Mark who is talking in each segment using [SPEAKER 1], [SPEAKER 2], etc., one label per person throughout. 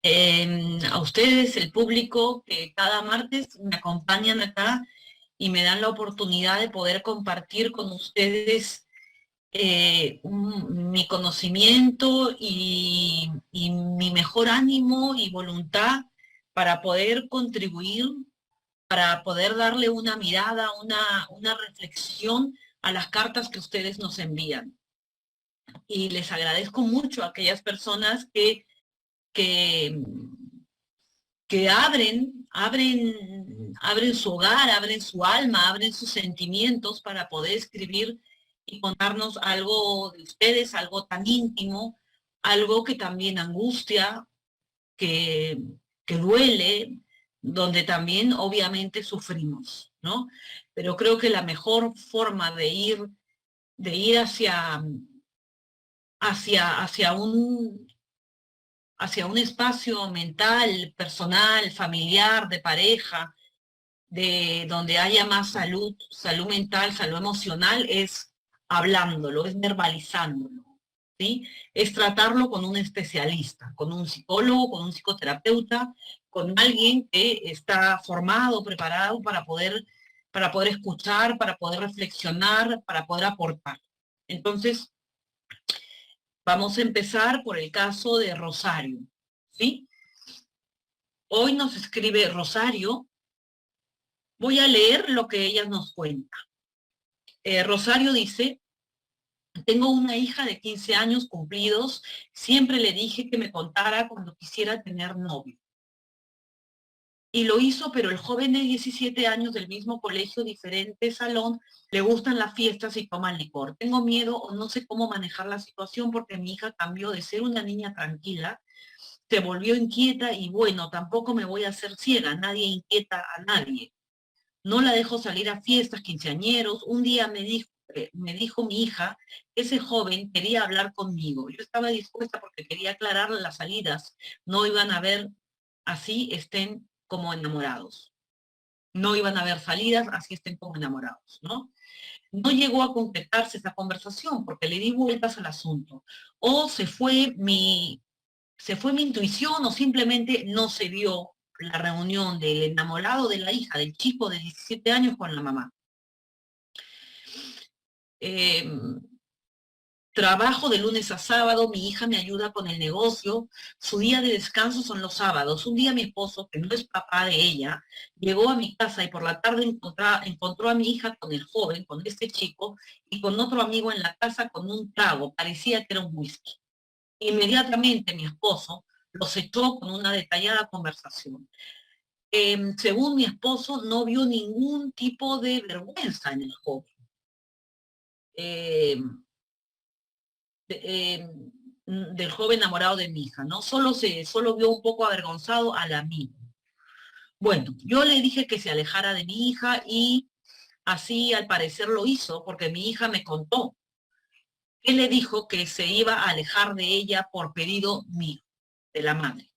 [SPEAKER 1] a ustedes, el público, que cada martes me acompañan acá y me dan la oportunidad de poder compartir con ustedes mi conocimiento y mi mejor ánimo y voluntad para poder contribuir, para poder darle una mirada, una reflexión a las cartas que ustedes nos envían. Y les agradezco mucho a aquellas personas que, que abren su hogar, abren su alma, abren sus sentimientos para poder escribir y contarnos algo de ustedes, algo tan íntimo, algo que también angustia, que, que duele, donde también obviamente sufrimos, ¿no? Pero creo que la mejor forma de ir hacia hacia un espacio mental, personal, familiar, de pareja, de donde haya más salud, salud mental, salud emocional, es hablándolo, es verbalizándolo, ¿sí? Es tratarlo con un especialista, con un psicólogo, con un psicoterapeuta, con alguien que está formado, preparado para poder escuchar, para poder reflexionar, para poder aportar. Entonces, vamos a empezar por el caso de Rosario, ¿sí? Hoy nos escribe Rosario. Voy a leer lo que ella nos cuenta. Rosario dice: tengo una hija de 15 años cumplidos, siempre le dije que me contara cuando quisiera tener novio. Y lo hizo, pero el joven de 17 años del mismo colegio, diferente salón, le gustan las fiestas y toma licor. Tengo miedo o no sé cómo manejar la situación porque mi hija cambió de ser una niña tranquila, se volvió inquieta y bueno, tampoco me voy a hacer ciega, nadie inquieta a nadie. No la dejo salir a fiestas, quinceañeros. Un día me dijo mi hija que ese joven quería hablar conmigo. Yo estaba dispuesta porque quería aclarar las salidas. No iban a ver así estén como enamorados. No iban a haber salidas así estén como enamorados, ¿no? No llegó a concretarse esa conversación porque le di vueltas al asunto. O se fue mi intuición o simplemente no se vio la reunión del enamorado de la hija, del chico de 17 años con la mamá. Eh, Trabajo de lunes a sábado, mi hija me ayuda con el negocio, su día de descanso son los sábados. Un día mi esposo, que no es papá de ella, llegó a mi casa y por la tarde encontró a mi hija con el joven, con este chico, y con otro amigo en la casa con un trago, parecía que era un whisky. Inmediatamente mi esposo los echó con una detallada conversación. Según mi esposo, no vio ningún tipo de vergüenza en el joven. Eh, eh, del joven enamorado de mi hija, ¿no? Solo vio un poco avergonzado al amigo. Bueno, yo le dije que se alejara de mi hija y así al parecer lo hizo porque mi hija me contó. Él le dijo que se iba a alejar de ella por pedido mío, de la madre.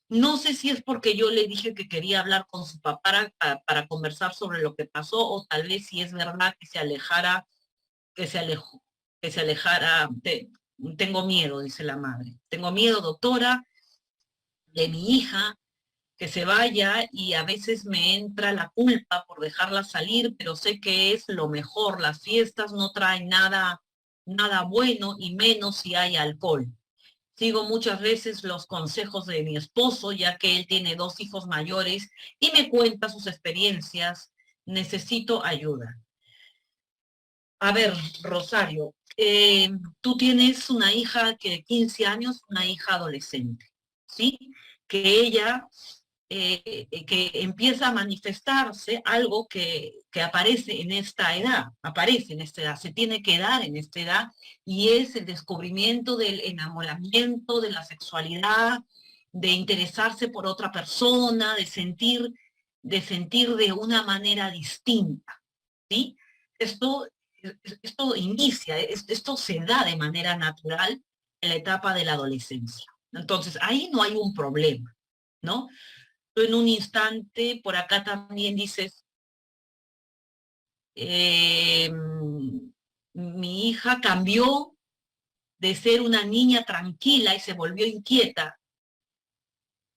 [SPEAKER 1] No sé si es porque yo le dije que quería hablar con su papá para conversar sobre lo que pasó o tal vez si es verdad que se alejara, que se alejó, que se alejara. Tengo miedo, dice la madre. Tengo miedo, doctora, de mi hija, que se vaya y a veces me entra la culpa por dejarla salir, pero sé que es lo mejor. Las fiestas no traen nada bueno y menos si hay alcohol. Sigo muchas veces los consejos de mi esposo, ya que él tiene dos hijos mayores y me cuenta sus experiencias. Necesito ayuda. A ver, Rosario, tú tienes una hija que de 15 años, una hija adolescente, ¿sí? Que ella, que empieza a manifestarse algo que aparece en esta edad, aparece en esta edad, se tiene que dar en esta edad, y es el descubrimiento del enamoramiento, de la sexualidad, de interesarse por otra persona, de sentir de una manera distinta, ¿sí? Esto esto inicia, esto se da de manera natural en la etapa de la adolescencia. Entonces, ahí no hay un problema, ¿no? Tú en un instante, por acá también dices, eh, mi hija cambió de ser una niña tranquila y se volvió inquieta.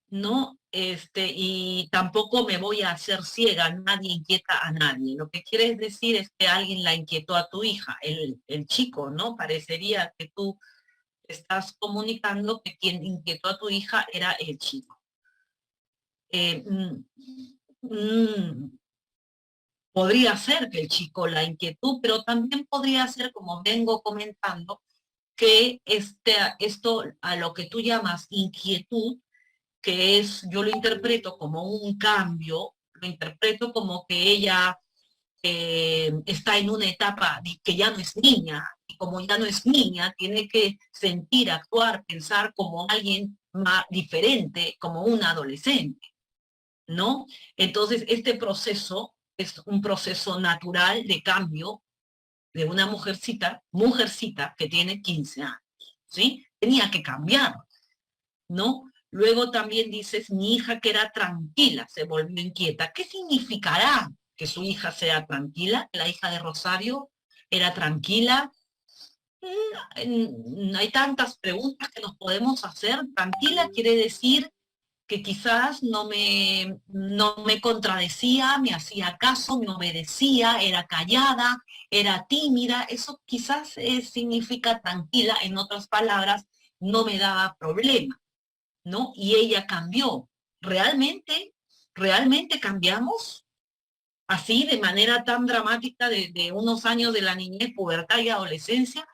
[SPEAKER 1] ¿no? Y tampoco me voy a hacer ciega, nadie inquieta a nadie. Lo que quieres decir es que alguien la inquietó a tu hija, el chico, ¿no? Parecería que tú estás comunicando que quien inquietó a tu hija era el chico. Eh, mm, mm, Podría ser que el chico la inquietó, pero también podría ser, como vengo comentando, que esto a lo que tú llamas inquietud, que es, yo lo interpreto como un cambio, lo interpreto como que ella está en una etapa de que ya no es niña, y como ya no es niña, tiene que sentir, actuar, pensar como alguien más diferente, como un adolescente, ¿no? Entonces, este proceso es un proceso natural de cambio de una mujercita que tiene 15 años, ¿sí? Tenía que cambiar, ¿no? Luego también dices, mi hija que era tranquila se volvió inquieta. ¿Qué significará que su hija sea tranquila? La hija de Rosario era tranquila. Hay tantas preguntas que nos podemos hacer. Tranquila quiere decir que quizás no me contradecía, me hacía caso, me obedecía, era callada, era tímida. Eso quizás significa tranquila. En otras palabras, no me daba problema, ¿no? Y ella cambió. ¿Realmente, realmente cambiamos así de manera tan dramática de unos años de la niñez, pubertad y adolescencia?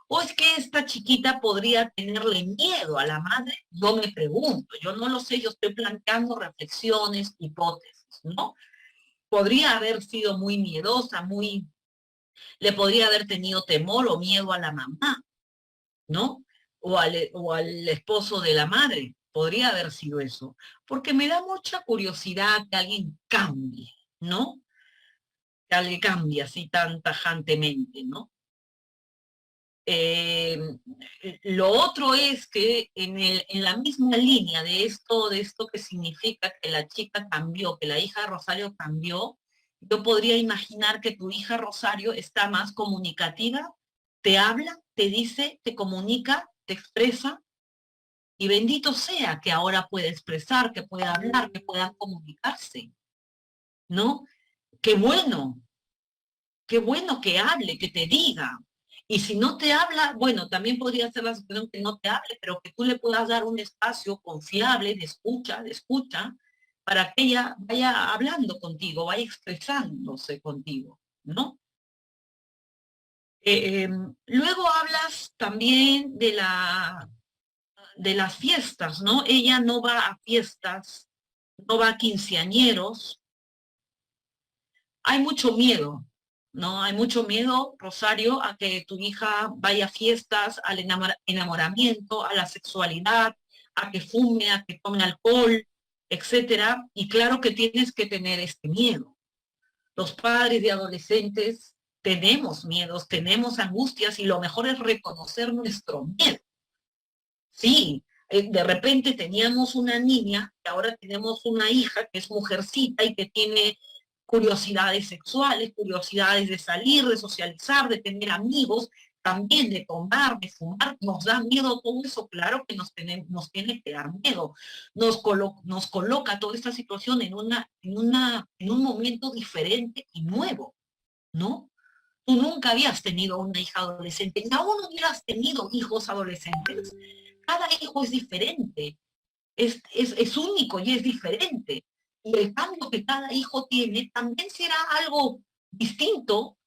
[SPEAKER 1] ¿O es que esta chiquita podría tenerle miedo a la madre? Yo me pregunto, yo no lo sé, yo estoy planteando reflexiones, hipótesis, ¿no? Podría haber sido muy miedosa, le podría haber tenido temor o miedo a la mamá, ¿no? O al esposo de la madre. Podría haber sido eso. Porque me da mucha curiosidad que alguien cambie, ¿no? Que alguien cambie así tan tajantemente, ¿no? Eh, lo otro es que en la misma línea de esto que significa que la chica cambió, que la hija de Rosario cambió, yo podría imaginar que tu hija Rosario está más comunicativa, te habla, te dice, te comunica, te expresa, y bendito sea que ahora puede expresar, que pueda hablar, que pueda comunicarse, ¿no? Qué bueno, qué bueno que hable, que te diga. Y si no te habla, bueno, también podría ser la situación que no te hable, pero que tú le puedas dar un espacio confiable de escucha, para que ella vaya hablando contigo, vaya expresándose contigo, ¿no? Luego hablas también de las fiestas, ¿no? Ella no va a fiestas, no va a quinceañeros. Hay mucho miedo, ¿no? Hay mucho miedo, Rosario, a que tu hija vaya a fiestas, al enamoramiento, a la sexualidad, a que fume, a que tome alcohol, etcétera. Y claro que tienes que tener este miedo. Los padres de adolescentes tenemos miedos, tenemos angustias y lo mejor es reconocer nuestro miedo. Sí, de repente teníamos una niña y ahora tenemos una hija que es mujercita y que tiene curiosidades sexuales, curiosidades de salir, de socializar, de tener amigos, también de tomar, de fumar. Nos da miedo todo eso, claro que nos tiene que dar miedo. Nos coloca toda esta situación en un momento diferente y nuevo, ¿no? Tú nunca habías tenido una hija adolescente, ni aún no hubieras tenido hijos adolescentes. Cada hijo es diferente, es único y es diferente. Y el cambio que cada hijo tiene también será algo distinto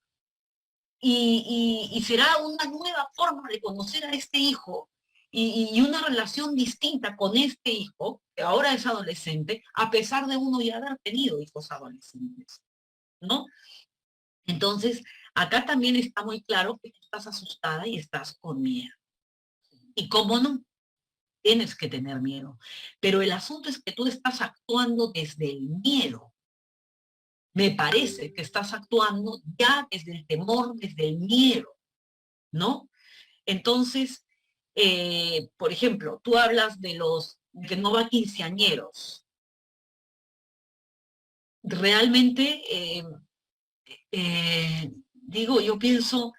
[SPEAKER 1] y será una nueva forma de conocer a este hijo y una relación distinta con este hijo, que ahora es adolescente, a pesar de uno ya haber tenido hijos adolescentes, ¿no? Entonces, acá también está muy claro que estás asustada y estás con miedo. ¿Y cómo no? Tienes que tener miedo. Pero el asunto es que tú estás actuando desde el miedo. Me parece que estás actuando ya desde el temor, desde el miedo, ¿no? Entonces, por ejemplo, tú hablas de los que no va quinceañeros. Realmente, digo, yo pienso,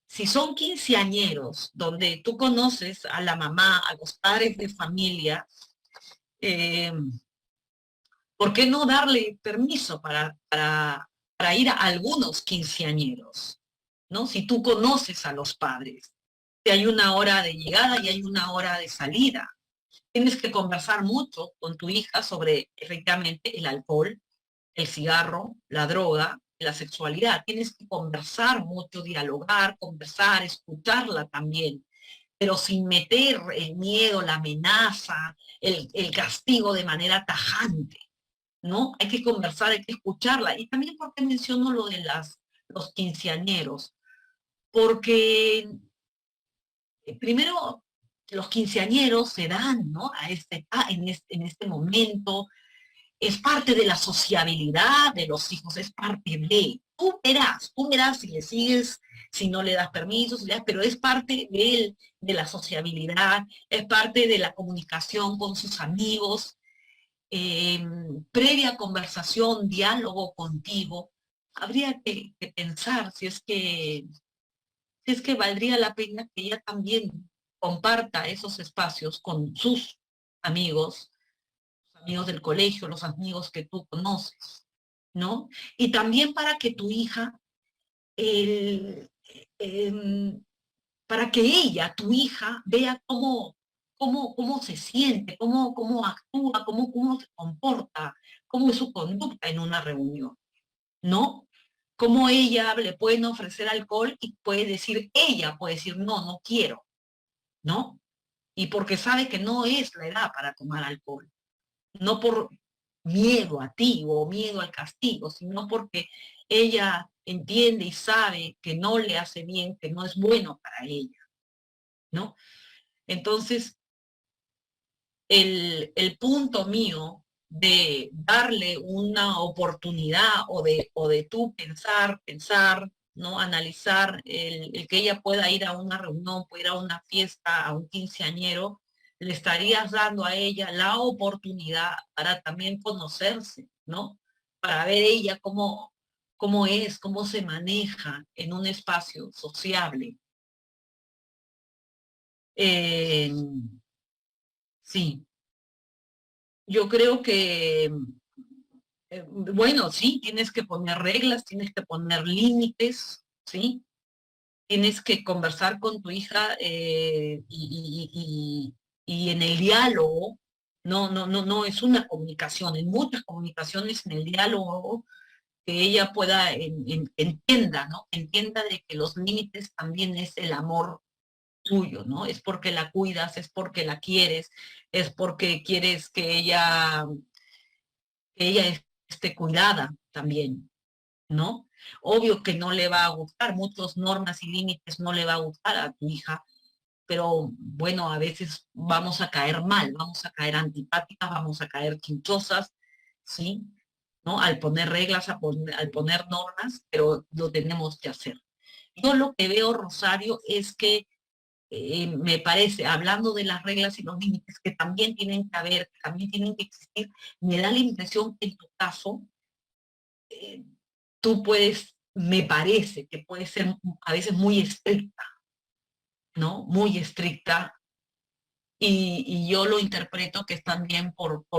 [SPEAKER 1] si son quinceañeros donde tú conoces a la mamá, a los padres de familia, Eh, ¿Por qué no darle permiso para ir a algunos quinceañeros? ¿No? Si tú conoces a los padres, si hay una hora de llegada y hay una hora de salida. Tienes que conversar mucho con tu hija sobre efectivamente el alcohol, el cigarro, la droga, la sexualidad. Tienes que conversar mucho, dialogar, conversar, escucharla también, pero sin meter el miedo, la amenaza, el castigo de manera tajante, ¿no? Hay que conversar, hay que escucharla. Y también porque menciono lo de los quinceañeros, porque primero los quinceañeros se dan, ¿no? En este momento, es parte de la sociabilidad de los hijos, es parte de, tú verás si le sigues, si no le das permisos, pero es parte de la sociabilidad, es parte de la comunicación con sus amigos, eh, previa conversación, diálogo contigo. Habría que pensar si es que valdría la pena que ella también comparta esos espacios con sus amigos, los amigos del colegio, los amigos que tú conoces, ¿no? Y también para que tu hija, el, em, para que ella, tu hija, vea cómo se siente, cómo actúa, cómo se comporta, cómo es su conducta en una reunión, ¿no? Cómo ella le pueden ofrecer alcohol y puede decir, no, no quiero, ¿no? Y porque sabe que no es la edad para tomar alcohol, no por miedo a ti o miedo al castigo, sino porque ella entiende y sabe que no le hace bien, que no es bueno para ella, ¿no? Entonces, el punto mío de darle una oportunidad o de tú pensar, ¿no? Analizar el que ella pueda ir a una reunión, pueda ir a una fiesta, a un quinceañero, le estarías dando a ella la oportunidad para también conocerse, ¿no? Para ver ella cómo es, cómo se maneja en un espacio sociable. Eh, sí, yo creo que bueno, sí, tienes que poner reglas, tienes que poner límites, ¿sí? Tienes que conversar con tu hija y en el diálogo, no es una comunicación, en muchas comunicaciones en el diálogo que ella pueda, entienda, ¿no? Entienda de que los límites también es el amor tuyo, ¿no? Es porque la cuidas, es porque la quieres, es porque quieres que ella esté cuidada también, ¿no? Obvio que no le va a gustar, muchas normas y límites no le va a gustar a tu hija, pero bueno, a veces vamos a caer mal, vamos a caer antipáticas, vamos a caer chinchosas, ¿sí? ¿No? Al poner reglas, al poner normas, pero lo tenemos que hacer. Yo lo que veo, Rosario, es que me parece, hablando de las reglas y los límites que también tienen que haber, que también tienen que existir, me da la impresión que en tu caso eh, tú puedes, me parece que puede ser a veces muy estricta, ¿no? Muy estricta. Y yo lo interpreto que es también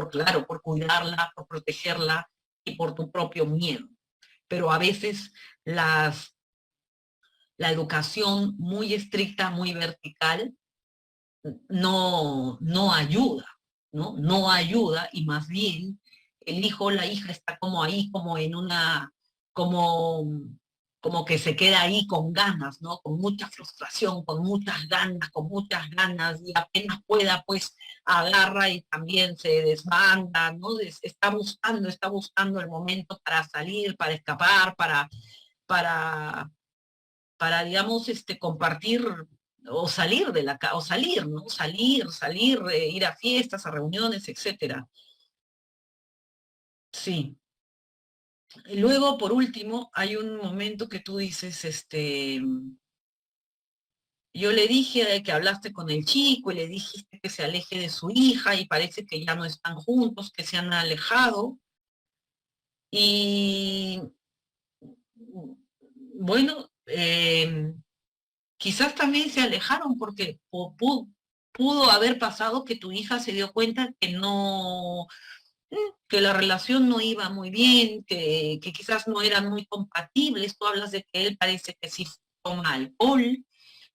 [SPEAKER 1] claro, por cuidarla, por protegerla y por tu propio miedo. Pero a veces las, la educación muy estricta, muy vertical, no ayuda, ¿no? No ayuda y más bien el hijo o la hija está como ahí, como, como que se queda ahí con ganas, ¿no? Con mucha frustración, con muchas ganas y apenas pueda, pues agarra y también se desbanda, ¿no? Está buscando el momento para salir, para escapar, para digamos, compartir o salir o salir, ¿no? Salir, ir a fiestas, a reuniones, etcétera. Sí. Y luego, por último, hay un momento que tú dices, yo le dije que hablaste con el chico y le dijiste que se aleje de su hija y parece que ya no están juntos, que se han alejado. Y bueno, quizás también se alejaron porque pudo haber pasado que tu hija se dio cuenta que no, que la relación no iba muy bien, que quizás no eran muy compatibles. Tú hablas de que él parece que sí toma alcohol,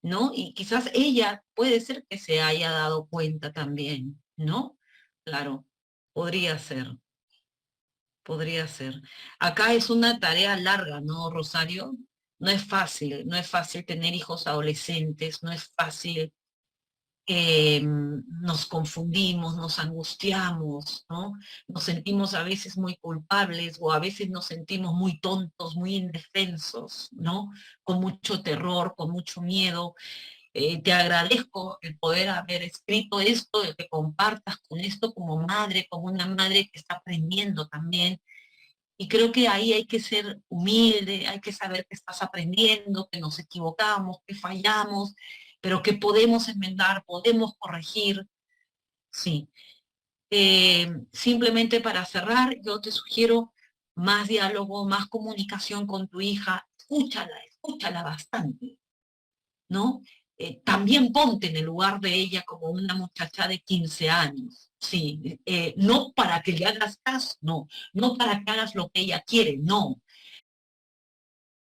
[SPEAKER 1] ¿no? Y quizás ella puede ser que se haya dado cuenta también, ¿no? Claro, podría ser, podría ser. Acá es una tarea larga, ¿no, Rosario? No es fácil, no es fácil tener hijos adolescentes, no es fácil, nos confundimos, nos angustiamos, ¿no? Nos sentimos a veces muy culpables o a veces nos sentimos muy tontos, muy indefensos, ¿no? Con mucho terror, con mucho miedo. Te agradezco el poder haber escrito esto, el que compartas con esto como madre, como una madre que está aprendiendo también. Y creo que ahí hay que ser humilde, hay que saber que estás aprendiendo, que nos equivocamos, que fallamos, pero que podemos enmendar, podemos corregir. Sí. Simplemente para cerrar, yo te sugiero más diálogo, más comunicación con tu hija. Escúchala, escúchala bastante, ¿no? También ponte en el lugar de ella como una muchacha de 15 años, sí, no para que le hagas caso, no, no para que hagas lo que ella quiere, no,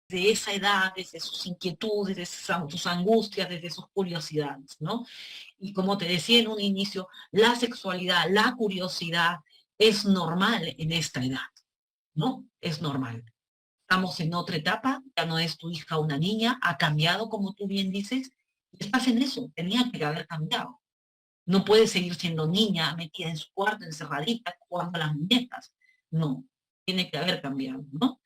[SPEAKER 1] de esa edad, desde sus inquietudes, desde sus angustias, desde sus curiosidades, ¿no? Y como te decía en un inicio, la sexualidad, la curiosidad es normal en esta edad, ¿no? Es normal. Estamos en otra etapa, ya no es tu hija una niña, ha cambiado, como tú bien dices, y estás en eso, tenía que haber cambiado. No puede seguir siendo niña, metida en su cuarto, encerradita, jugando a las muñecas. No, tiene que haber cambiado, ¿no?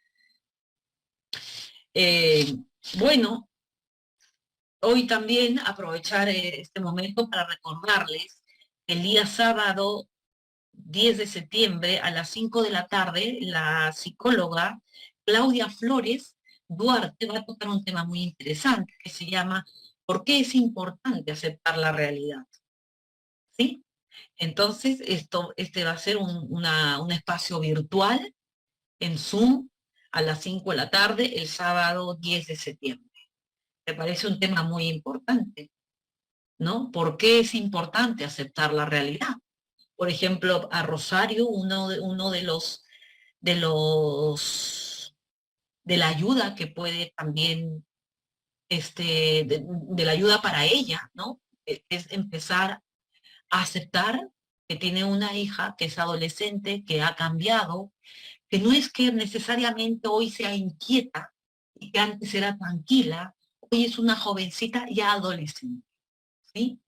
[SPEAKER 1] Eh, bueno, hoy también aprovechar este momento para recordarles que el día sábado 10 de septiembre a las 5 de la tarde, la psicóloga Claudia Flores Duarte va a tocar un tema muy interesante que se llama ¿por qué es importante aceptar la realidad? ¿Sí? Entonces, este va a ser un espacio virtual en Zoom a las 5 de la tarde, el sábado 10 de septiembre. Me parece un tema muy importante, ¿no? ¿Por qué es importante aceptar la realidad? Por ejemplo, a Rosario, uno de los, de la ayuda que puede también, de la ayuda para ella, ¿no? Es empezar a aceptar que tiene una hija que es adolescente, que ha cambiado, que no es que necesariamente hoy sea inquieta y que antes era tranquila, hoy es una jovencita ya adolescente, ¿sí?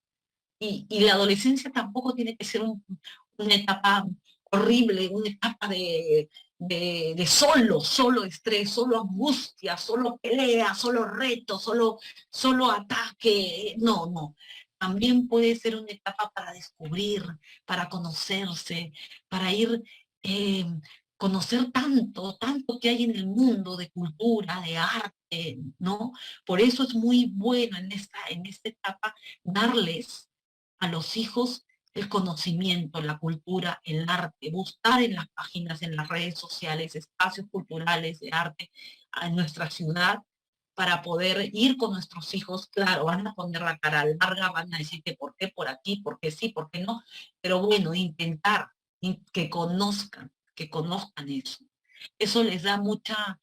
[SPEAKER 1] Y la adolescencia tampoco tiene que ser una etapa horrible, una etapa de solo estrés, solo angustia, solo pelea, solo reto, solo ataque. No, no. También puede ser una etapa para descubrir, para conocerse, para ir, eh, conocer tanto, tanto que hay en el mundo de cultura, de arte, ¿no? Por eso es muy bueno en esta etapa darles a los hijos el conocimiento, la cultura, el arte, buscar en las páginas, en las redes sociales, espacios culturales de arte en nuestra ciudad para poder ir con nuestros hijos. Claro, van a poner la cara larga, van a decir que por qué por aquí, por qué sí, por qué no, pero bueno, intentar que conozcan eso. Eso les da mucha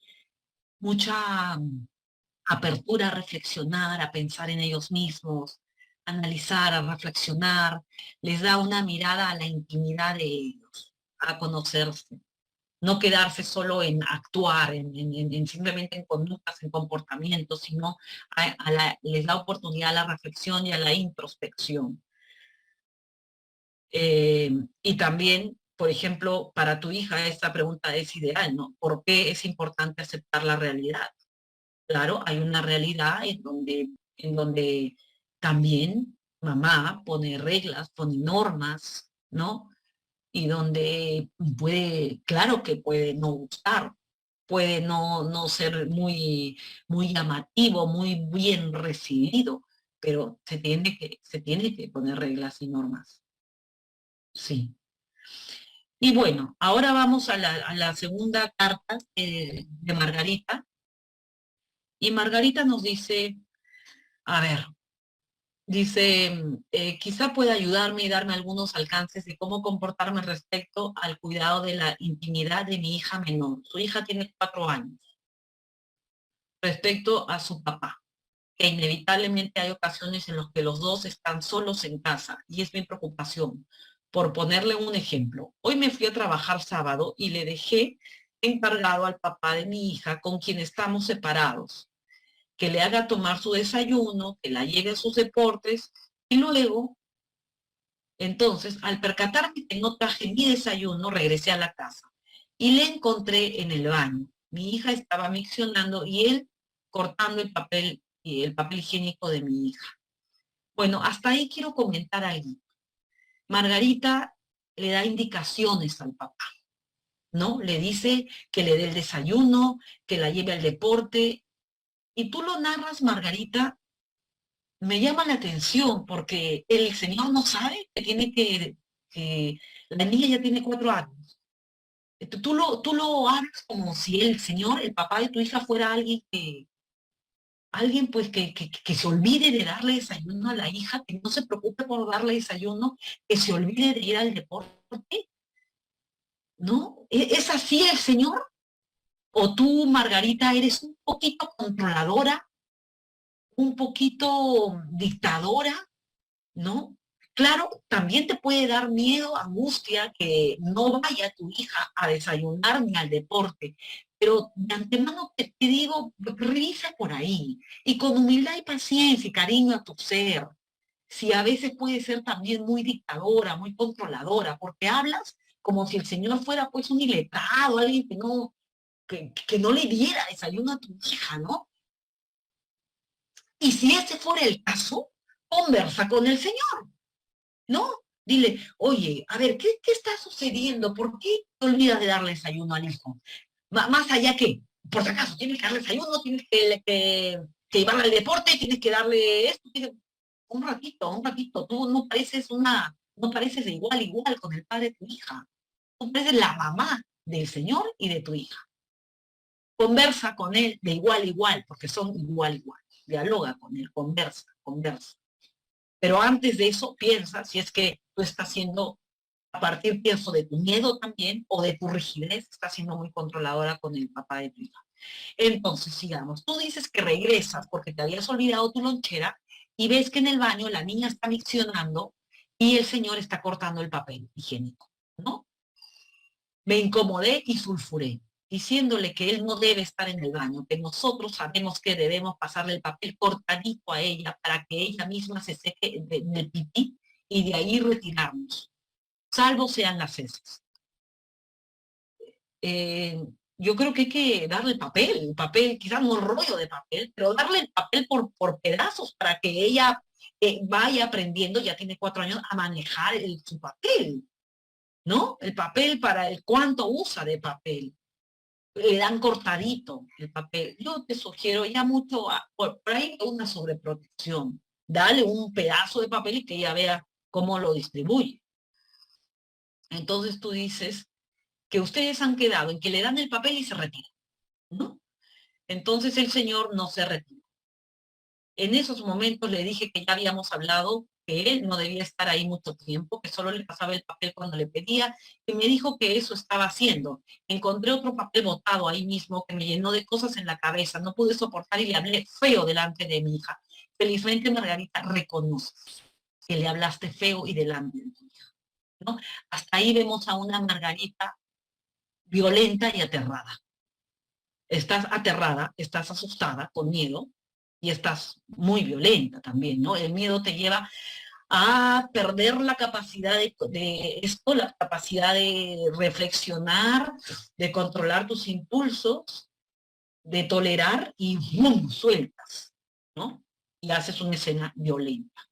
[SPEAKER 1] apertura a reflexionar, a pensar en ellos mismos, a analizar, a reflexionar, les da una mirada a la intimidad de ellos, a conocerse. No quedarse solo en actuar, simplemente en conductas, en comportamientos, sino les da oportunidad a la reflexión y a la introspección. Y también, por ejemplo, para tu hija esta pregunta es ideal, ¿no? ¿Por qué es importante aceptar la realidad? Claro, hay una realidad en donde también mamá pone reglas, pone normas, ¿no? Y donde puede, claro que puede no gustar, puede no ser muy llamativo, muy bien recibido, pero se tiene que poner reglas y normas. Sí. Y bueno, ahora vamos a la segunda carta de Margarita. Y Margarita nos dice, a ver, Dice, quizá pueda ayudarme y darme algunos alcances de cómo comportarme respecto al cuidado de la intimidad de mi hija menor. Su hija tiene 4 años. Respecto a su papá, que inevitablemente hay ocasiones en las que los dos están solos en casa y es mi preocupación. Por ponerle un ejemplo, hoy me fui a trabajar sábado y le dejé encargado al papá de mi hija, con quien estamos separados, que le haga tomar su desayuno, que la lleve a sus deportes y luego, entonces, al percatarme que no traje mi desayuno, regresé a la casa y le encontré en el baño. Mi hija estaba miccionando y él cortando el papel higiénico de mi hija. Bueno, hasta ahí quiero comentar algo. Margarita le da indicaciones al papá, ¿no? Le dice que le dé el desayuno, que la lleve al deporte. Y tú lo narras, Margarita, me llama la atención porque el señor no sabe que la niña ya tiene 4 años. Tú lo hablas como si el señor, el papá de tu hija, fuera alguien pues que se olvide de darle desayuno a la hija, que no se preocupe por darle desayuno, que se olvide de ir al deporte, ¿no? ¿Es así el señor? ¿O tú, Margarita, eres un poquito controladora, un poquito dictadora, ¿no? Claro, también te puede dar miedo, angustia, que no vaya tu hija a desayunar ni al deporte, pero de antemano te digo, revisa por ahí, y con humildad y paciencia y cariño a tu ser. Si a veces puede ser también muy dictadora, muy controladora, porque hablas como si el Señor fuera pues un iletrado, alguien que no le diera desayuno a tu hija, ¿no? Y si ese fuera el caso, conversa con el Señor, ¿no? Dile, oye, a ver, ¿qué está sucediendo? ¿Por qué te olvidas de darle desayuno al hijo? Más allá que, por si acaso, tienes que darle desayuno, tienes que llevarle al deporte, tienes que darle esto, un ratito, tú no pareces de igual a igual con el padre de tu hija, tú pareces la mamá del Señor y de tu hija. Conversa con él de igual a igual, porque son igual a igual. Dialoga con él, conversa. Pero antes de eso, piensa si es que tú estás siendo, a partir, pienso, de tu miedo también o de tu rigidez, estás siendo muy controladora con el papá de tu hija. Entonces, sigamos. Tú dices que regresas porque te habías olvidado tu lonchera y ves que en el baño la niña está miccionando y el señor está cortando el papel higiénico, ¿no? Me incomodé y sulfuré, diciéndole que él no debe estar en el baño, que nosotros sabemos que debemos pasarle el papel cortadito a ella para que ella misma se seque del pipí y de ahí retirarnos, salvo sean las heces. Eh, yo creo que hay que darle el papel, quizás no un rollo de papel, pero darle el papel por pedazos para que ella vaya aprendiendo, ya tiene 4 años, a manejar su papel, ¿no? El papel para el cuánto usa de papel. Le dan cortadito el papel. Yo te sugiero ya mucho, por ahí una sobreprotección. Dale un pedazo de papel y que ella vea cómo lo distribuye. Entonces tú dices que ustedes han quedado en que le dan el papel y se retiran, ¿no? Entonces el señor no se retira. En esos momentos le dije que ya habíamos hablado, que él no debía estar ahí mucho tiempo, que solo le pasaba el papel cuando le pedía, y me dijo que eso estaba haciendo. Encontré otro papel botado ahí mismo que me llenó de cosas en la cabeza, no pude soportar y le hablé feo delante de mi hija. Felizmente, Margarita, reconoce que le hablaste feo y delante de tu hija, ¿no? Hasta ahí vemos a una Margarita violenta y aterrada. Estás aterrada, estás asustada, con miedo, y estás muy violenta también, ¿no? El miedo te lleva a perder la capacidad de esto, la capacidad de reflexionar, de controlar tus impulsos, de tolerar y ¡bum! Sueltas, ¿no? Y haces una escena violenta.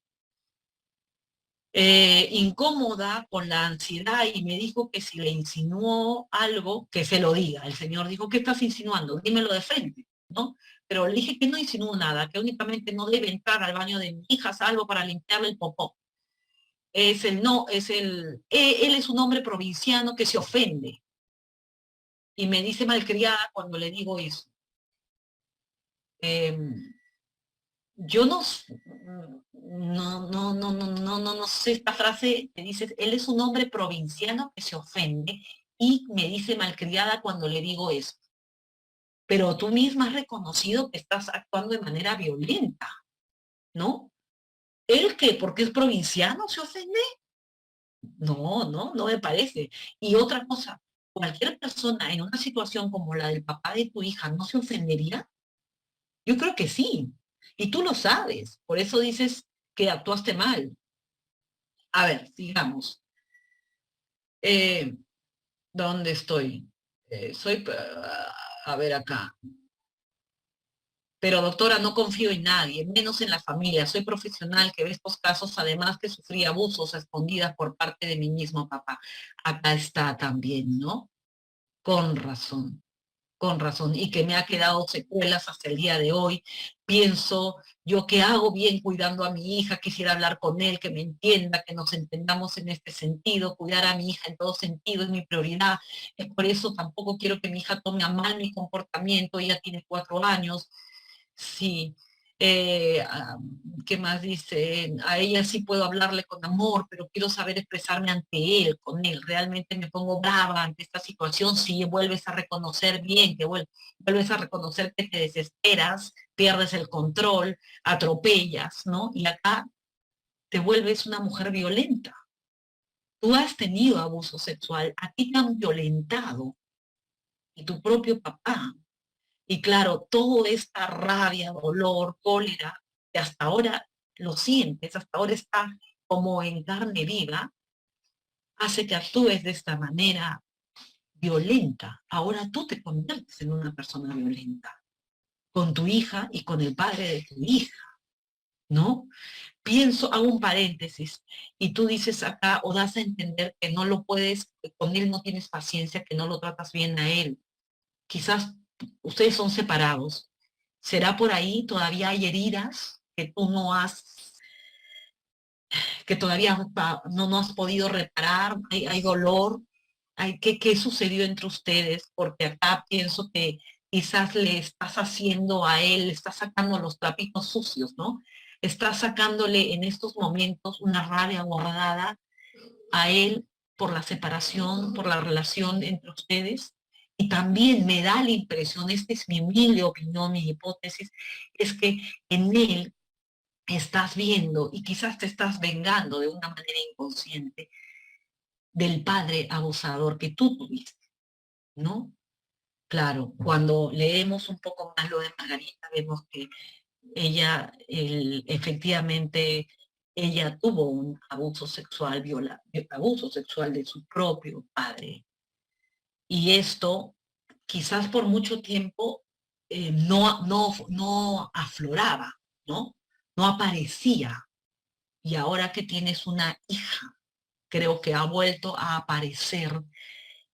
[SPEAKER 1] Incómoda con la ansiedad y me dijo que si le insinuó algo, que se lo diga. El señor dijo, ¿qué estás insinuando? Dímelo de frente, ¿no? Pero le dije que no insinuó nada, que únicamente no debe entrar al baño de mi hija, salvo para limpiarle el popó. Es el no, es él es un hombre provinciano que se ofende y me dice malcriada cuando le digo eso. Eh, yo no, no sé esta frase que dices, él es un hombre provinciano que se ofende y me dice malcriada cuando le digo eso. Pero tú misma has reconocido que estás actuando de manera violenta, ¿no? ¿Él qué? ¿Porque es provinciano se ofende? No me parece. Y otra cosa, cualquier persona en una situación como la del papá de tu hija, ¿no se ofendería? Yo creo que sí. Y tú lo sabes. Por eso dices que actuaste mal. A ver, sigamos. Eh, ¿Dónde estoy? A ver acá. Pero doctora, no confío en nadie, menos en la familia. Soy profesional que ve estos casos, además que sufrí abusos a escondidas por parte de mi mismo papá. Acá está también, ¿no? Con razón, con razón. Y que me ha quedado secuelas hasta el día de hoy. Pienso, yo que hago bien cuidando a mi hija, quisiera hablar con él, que me entienda, que nos entendamos en este sentido. Cuidar a mi hija en todo sentido es mi prioridad. Es por eso tampoco quiero que mi hija tome a mal mi comportamiento. Ella tiene 4 años. Sí. ¿Qué más dice? A ella sí puedo hablarle con amor, pero quiero saber expresarme ante él, con él. Realmente me pongo brava ante esta situación si vuelves a reconocer bien, que vuelves a reconocer que te desesperas, pierdes el control, atropellas, ¿no? Y acá te vuelves una mujer violenta. Tú has tenido abuso sexual, a ti te han violentado y tu propio papá. Y claro, toda esta rabia, dolor, cólera, que hasta ahora lo sientes, hasta ahora está como en carne viva, hace que actúes de esta manera violenta. Ahora tú te conviertes en una persona violenta con tu hija y con el padre de tu hija, ¿no? Pienso, hago un paréntesis, y tú dices acá o das a entender que no lo puedes, que con él no tienes paciencia, que no lo tratas bien a él. Quizás ustedes son separados. ¿Será por ahí? ¿Todavía hay heridas que tú no has, que todavía no has podido reparar? ¿Hay dolor? ¿Qué sucedió entre ustedes? Porque acá pienso que quizás le estás haciendo a él, le estás sacando los trapitos sucios, ¿no? Estás sacándole en estos momentos una rabia guardada a él por la separación, por la relación entre ustedes. Y también me da la impresión, esta es mi humilde opinión, mi hipótesis, es que en él estás viendo y quizás te estás vengando de una manera inconsciente del padre abusador que tú tuviste, ¿no? Claro, cuando leemos un poco más lo de Margarita, vemos que efectivamente, ella tuvo un abuso sexual de su propio padre. Y esto, quizás por mucho tiempo, no afloraba, ¿no? No aparecía. Y ahora que tienes una hija, creo que ha vuelto a aparecer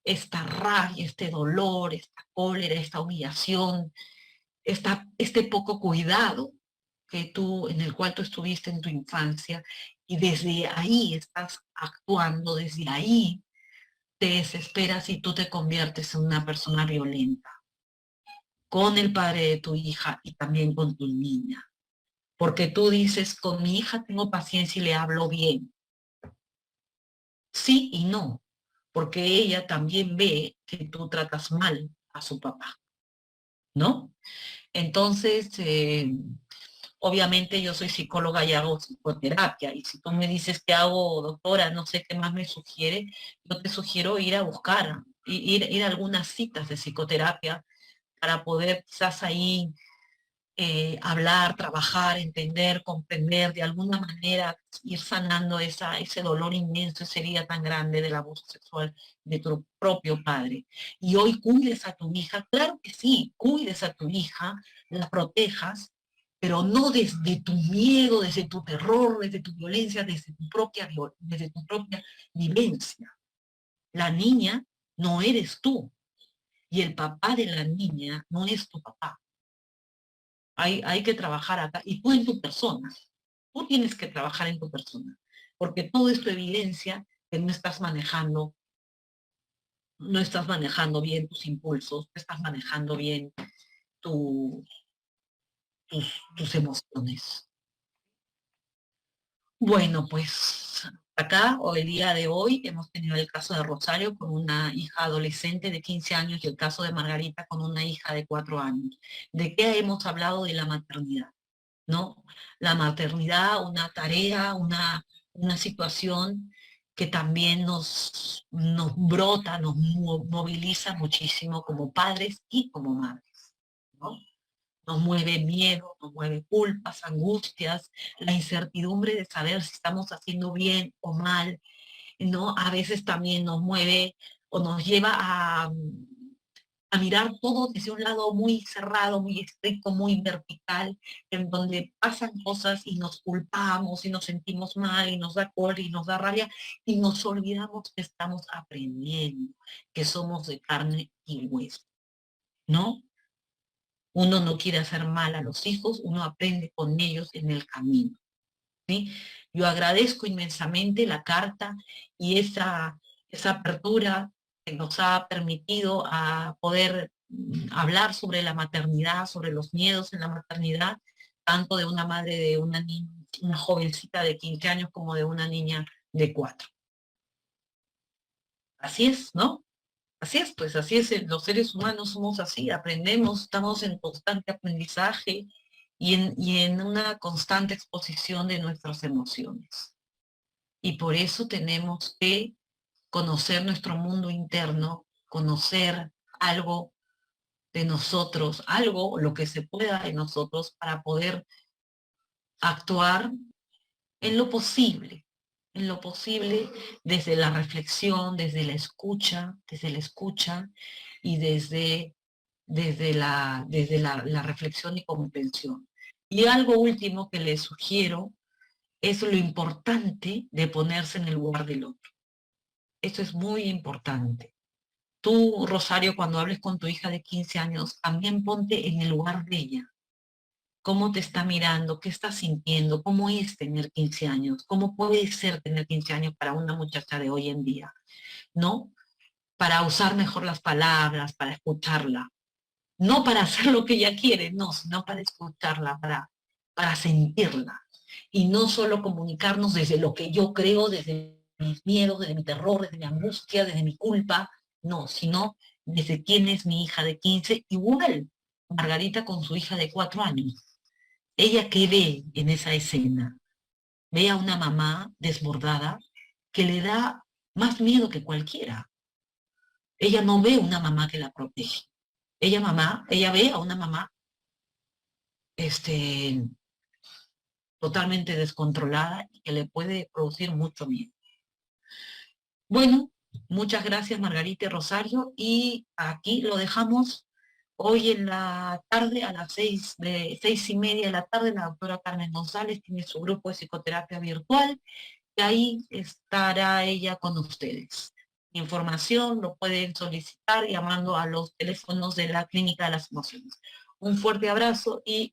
[SPEAKER 1] esta rabia, este dolor, esta cólera, esta humillación, este poco cuidado en el cual tú estuviste en tu infancia, y desde ahí estás actuando, desde ahí te desesperas y tú te conviertes en una persona violenta con el padre de tu hija y también con tu niña. Porque tú dices, con mi hija tengo paciencia y le hablo bien. Sí y no, porque ella también ve que tú tratas mal a su papá, ¿no? Entonces, obviamente yo soy psicóloga y hago psicoterapia, y si tú me dices que hago, doctora, no sé qué más me sugiere, yo te sugiero ir a buscar, ir a algunas citas de psicoterapia para poder quizás ahí hablar, trabajar, entender, comprender, de alguna manera ir sanando ese dolor inmenso, esa herida tan grande del abuso sexual de tu propio padre. Y hoy cuides a tu hija, claro que sí, cuides a tu hija, la protejas, pero no desde tu miedo, desde tu terror, desde tu violencia, desde tu propia vivencia. La niña no eres tú, y el papá de la niña no es tu papá. Hay que trabajar acá, y tú en tu persona. Tú tienes que trabajar en tu persona, porque todo esto evidencia que no estás manejando bien tus impulsos, no estás manejando bien tu, tus emociones. Bueno, pues acá, hoy día de hoy, hemos tenido el caso de Rosario con una hija adolescente de 15 años y el caso de Margarita con una hija de 4 años. ¿De qué hemos hablado? De la maternidad, ¿no? La maternidad, una tarea, una situación que también nos brota, nos moviliza muchísimo como padres y como madres, ¿no? Nos mueve miedo, nos mueve culpas, angustias, la incertidumbre de saber si estamos haciendo bien o mal, ¿no? A veces también nos mueve o nos lleva a mirar todo desde un lado muy cerrado, muy estricto, muy vertical, en donde pasan cosas y nos culpamos y nos sentimos mal y nos da cólera y nos da rabia y nos olvidamos que estamos aprendiendo, que somos de carne y hueso, ¿no? Uno no quiere hacer mal a los hijos, uno aprende con ellos en el camino, ¿sí? Yo agradezco inmensamente la carta y esa apertura que nos ha permitido a poder hablar sobre la maternidad, sobre los miedos en la maternidad, tanto de una madre de una niña, una jovencita de 15 años como de una niña de 4. Así es, ¿no? Así es, pues así es, los seres humanos somos así, aprendemos, estamos en constante aprendizaje y en una constante exposición de nuestras emociones. Y por eso tenemos que conocer nuestro mundo interno, conocer algo de nosotros, algo, lo que se pueda de nosotros para poder actuar en en lo posible desde la reflexión, desde la escucha y desde la reflexión y comprensión. Y algo último que les sugiero es lo importante de ponerse en el lugar del otro. Esto es muy importante. Tú, Rosario, cuando hables con tu hija de 15 años, también ponte en el lugar de ella. ¿Cómo te está mirando? ¿Qué está sintiendo? ¿Cómo es tener 15 años? ¿Cómo puede ser tener 15 años para una muchacha de hoy en día? ¿No? Para usar mejor las palabras, para escucharla. No para hacer lo que ella quiere, no, sino para escucharla, para sentirla. Y no solo comunicarnos desde lo que yo creo, desde mis miedos, desde mi terror, desde mi angustia, desde mi culpa, no, sino desde quién es mi hija de 15, igual Margarita con su hija de 4 años. Ella que ve en esa escena, ve a una mamá desbordada que le da más miedo que cualquiera. Ella no ve una mamá que la protege. Ella ve a una mamá este, totalmente descontrolada y que le puede producir mucho miedo. Bueno, muchas gracias Margarita y Rosario y aquí lo dejamos hoy en la tarde a las 6:30 de la tarde. La doctora Carmen González tiene su grupo de psicoterapia virtual y ahí estará ella con ustedes. Información lo pueden solicitar llamando a los teléfonos de la Clínica de las Emociones. Un fuerte abrazo y